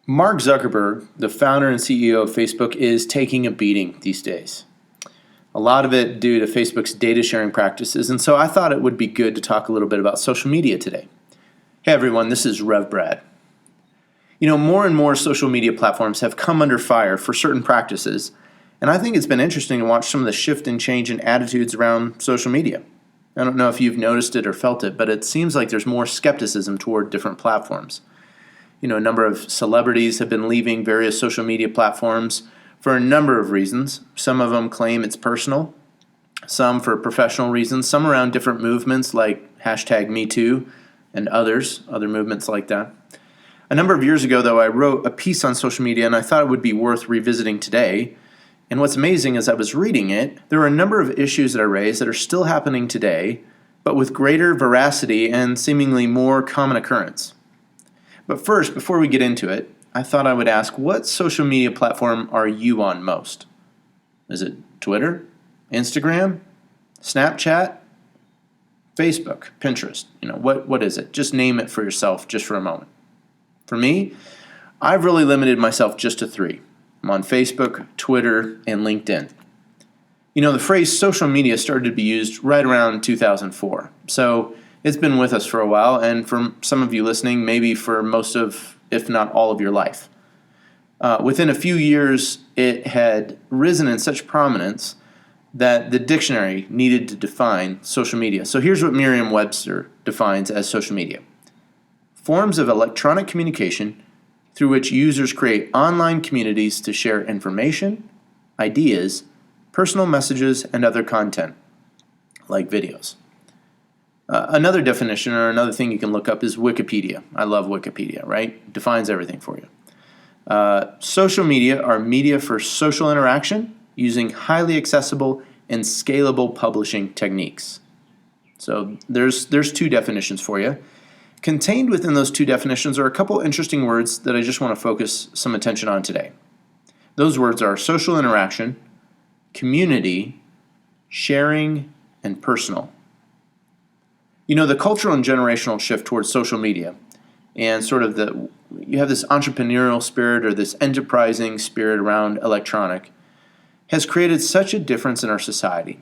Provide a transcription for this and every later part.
Mark Zuckerberg, the founder and CEO of Facebook, is taking a beating these days. A lot of it due to Facebook's data sharing practices, and so I thought it would be good to talk a little bit about social media today. Hey everyone, this is Rev Brad. More and more social media platforms have come under fire for certain practices, and I think it's been interesting to watch some of the shift and change in attitudes around social media. I don't know if you've noticed it or felt it, but it seems like there's more skepticism toward different platforms. A number of celebrities have been leaving various social media platforms for a number of reasons. Some of them claim it's personal, some for professional reasons, some around different movements like #MeToo and other movements like that. A number of years ago, though, I wrote a piece on social media, and I thought it would be worth revisiting today. And what's amazing as I was reading it, there are a number of issues that I raised that are still happening today, but with greater veracity and seemingly more common occurrence. But first, before we get into it, I thought I would ask, what social media platform are you on most? Is it Twitter, Instagram, Snapchat, Facebook, Pinterest? What is it? Just name it for yourself just for a moment. For me, I've really limited myself just to 3. I'm on Facebook, Twitter, and LinkedIn. The phrase social media started to be used right around 2004. So it's been with us for a while, and for some of you listening, maybe for most of, if not all of your life. Within a few years, it had risen in such prominence that the dictionary needed to define social media. So here's what Merriam-Webster defines as social media: forms of electronic communication through which users create online communities to share information, ideas, personal messages, and other content, like videos. Another definition or another thing you can look up is Wikipedia. I love Wikipedia, right? It defines everything for you. Social media are media for social interaction using highly accessible and scalable publishing techniques. So there's 2 definitions for you. Contained within those 2 definitions are a couple interesting words that I just want to focus some attention on today. Those words are social interaction, community, sharing, and personal. The cultural and generational shift towards social media and you have this entrepreneurial spirit or this enterprising spirit around electronic has created such a difference in our society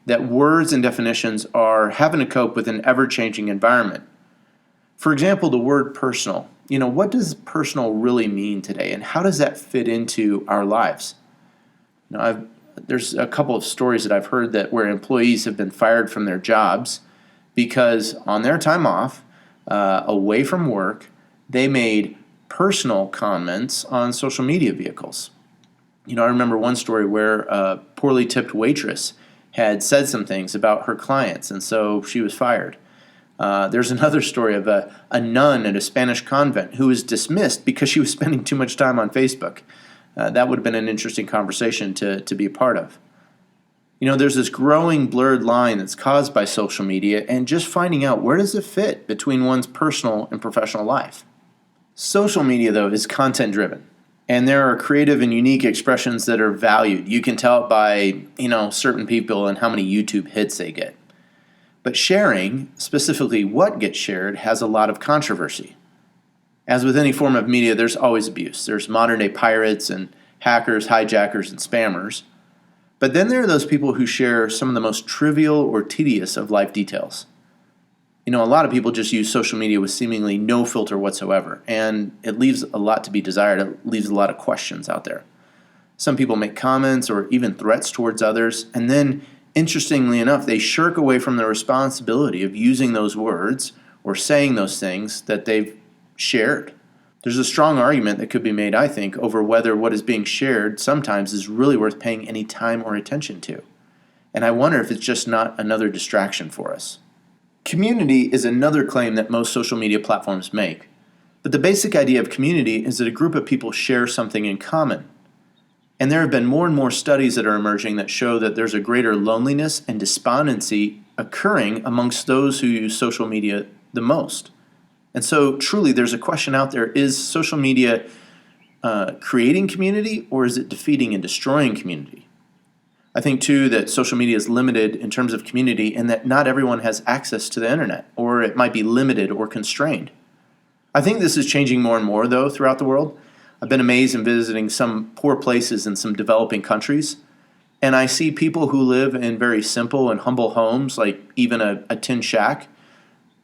that words and definitions are having to cope with an ever-changing environment. For example, the word personal. What does personal really mean today, and how does that fit into our lives? There's a couple of stories that I've heard where employees have been fired from their jobs because on their time off, away from work, they made personal comments on social media vehicles. I remember one story where a poorly tipped waitress had said some things about her clients, and so she was fired. There's another story of a nun at a Spanish convent who was dismissed because she was spending too much time on Facebook. That would have been an interesting conversation to be a part of. There's this growing blurred line that's caused by social media and just finding out where does it fit between one's personal and professional life. Social media, though, is content-driven, and there are creative and unique expressions that are valued. You can tell it by, certain people and how many YouTube hits they get. But sharing, specifically what gets shared, has a lot of controversy. As with any form of media, there's always abuse. There's modern-day pirates and hackers, hijackers, and spammers. But then there are those people who share some of the most trivial or tedious of life details. A lot of people just use social media with seemingly no filter whatsoever, and it leaves a lot to be desired. It leaves a lot of questions out there. Some people make comments or even threats towards others, and then, interestingly enough, they shirk away from the responsibility of using those words or saying those things that they've shared. There's a strong argument that could be made, I think, over whether what is being shared sometimes is really worth paying any time or attention to. And I wonder if it's just not another distraction for us. Community is another claim that most social media platforms make. But the basic idea of community is that a group of people share something in common. And there have been more and more studies that are emerging that show that there's a greater loneliness and despondency occurring amongst those who use social media the most. And so truly there's a question out there, is social media creating community, or is it defeating and destroying community? I think, too, that social media is limited in terms of community and that not everyone has access to the internet, or it might be limited or constrained. I think this is changing more and more, though, throughout the world. I've been amazed in visiting some poor places in some developing countries, and I see people who live in very simple and humble homes, like even a tin shack,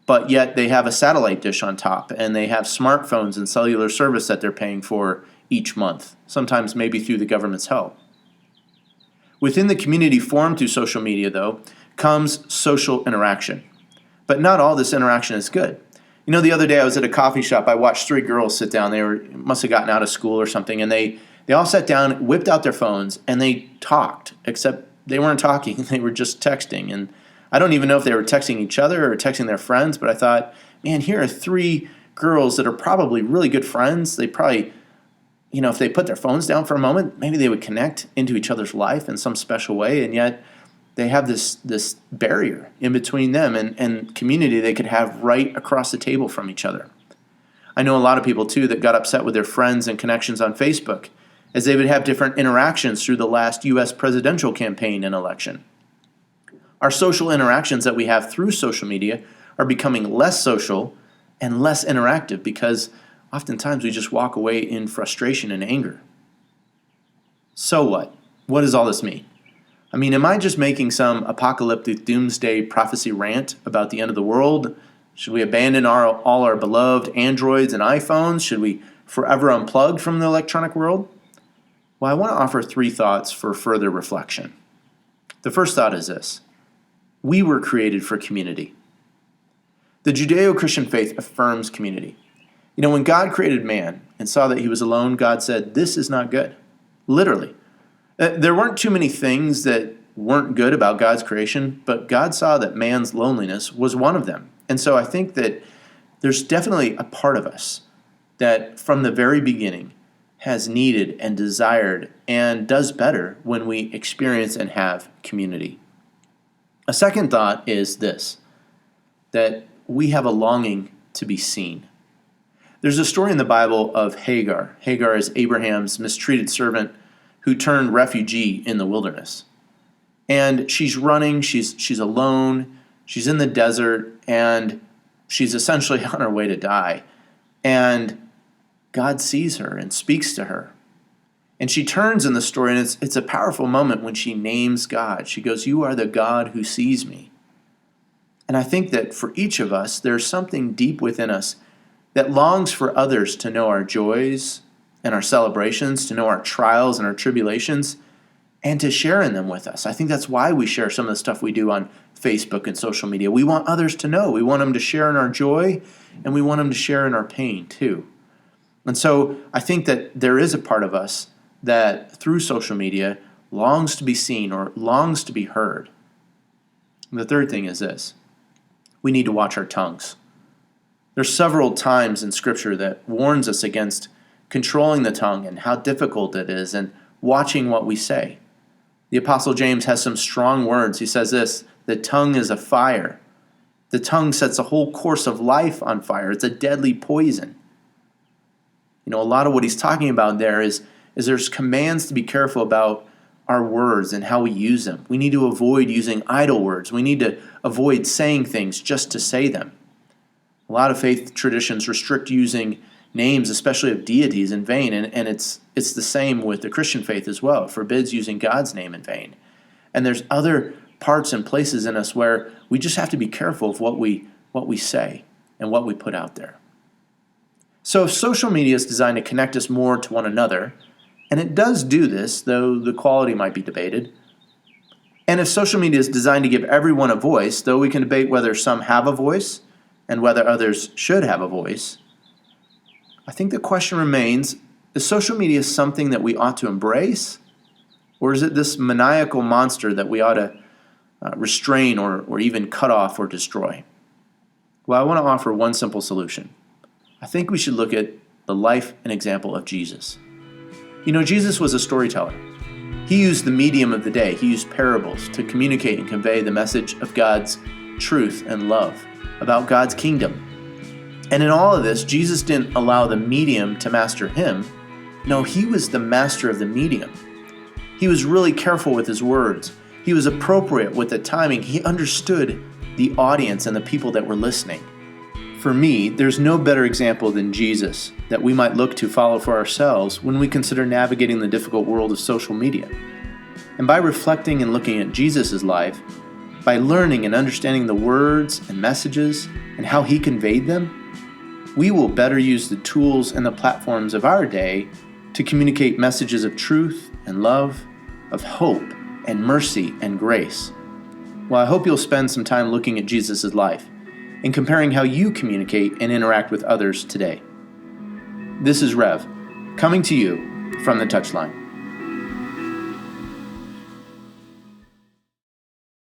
but yet they have a satellite dish on top, and they have smartphones and cellular service that they're paying for each month, sometimes maybe through the government's help. Within the community formed through social media, though, comes social interaction. But not all this interaction is good. You know, the other day I was at a coffee shop. I watched three girls sit down. They must have gotten out of school or something, and they all sat down, whipped out their phones, and they talked, except they weren't talking. They were just texting. And I don't even know if they were texting each other or texting their friends, but I thought, man, here are three girls that are probably really good friends. They probably, if they put their phones down for a moment, maybe they would connect into each other's life in some special way, and yet they have this barrier in between them and community they could have right across the table from each other. I know a lot of people, too, that got upset with their friends and connections on Facebook, as they would have different interactions through the last U.S. presidential campaign and election. Our social interactions that we have through social media are becoming less social and less interactive because oftentimes we just walk away in frustration and anger. So what? What does all this mean? I mean, am I just making some apocalyptic doomsday prophecy rant about the end of the world? Should we abandon all our beloved Androids and iPhones? Should we forever unplug from the electronic world? Well, I want to offer three thoughts for further reflection. The first thought is this: we were created for community. The Judeo-Christian faith affirms community. When God created man and saw that he was alone, God said, "This is not good." Literally. There weren't too many things that weren't good about God's creation, but God saw that man's loneliness was one of them. And so I think that there's definitely a part of us that from the very beginning has needed and desired and does better when we experience and have community. A second thought is this, that we have a longing to be seen. There's a story in the Bible of Hagar. Hagar is Abraham's mistreated servant who turned refugee in the wilderness. And she's running, she's alone, she's in the desert, and she's essentially on her way to die. And God sees her and speaks to her. And she turns in the story, and it's a powerful moment when she names God. She goes, "You are the God who sees me." And I think that for each of us, there's something deep within us that longs for others to know our joys and our celebrations, to know our trials and our tribulations, and to share in them with us. I think that's why we share some of the stuff we do on Facebook and social media. We want others to know. We want them to share in our joy, and we want them to share in our pain too. And so I think that there is a part of us that through social media longs to be seen or longs to be heard. And the third thing is this: we need to watch our tongues. There's several times in Scripture that warns us against controlling the tongue and how difficult it is and watching what we say. The Apostle James has some strong words. He says this: the tongue is a fire. The tongue sets the whole course of life on fire. It's a deadly poison. A lot of what he's talking about there is there's commands to be careful about our words and how we use them. We need to avoid using idle words. We need to avoid saying things just to say them. A lot of faith traditions restrict using names, especially of deities, in vain, and it's the same with the Christian faith as well. It forbids using God's name in vain. And there's other parts and places in us where we just have to be careful of what we say and what we put out there. So if social media is designed to connect us more to one another, and it does do this, though the quality might be debated, and if social media is designed to give everyone a voice, though we can debate whether some have a voice and whether others should have a voice, I think the question remains, is social media something that we ought to embrace, or is it this maniacal monster that we ought to restrain or even cut off or destroy? Well, I want to offer one simple solution. I think we should look at the life and example of Jesus. Jesus was a storyteller. He used the medium of the day. He used parables to communicate and convey the message of God's truth and love, about God's kingdom. And in all of this, Jesus didn't allow the medium to master him. No, he was the master of the medium. He was really careful with his words. He was appropriate with the timing. He understood the audience and the people that were listening. For me, there's no better example than Jesus that we might look to follow for ourselves when we consider navigating the difficult world of social media. And by reflecting and looking at Jesus' life, by learning and understanding the words and messages and how he conveyed them, we will better use the tools and the platforms of our day to communicate messages of truth and love, of hope and mercy and grace. Well, I hope you'll spend some time looking at Jesus' life and comparing how you communicate and interact with others today. This is Rev, coming to you from the Touchline.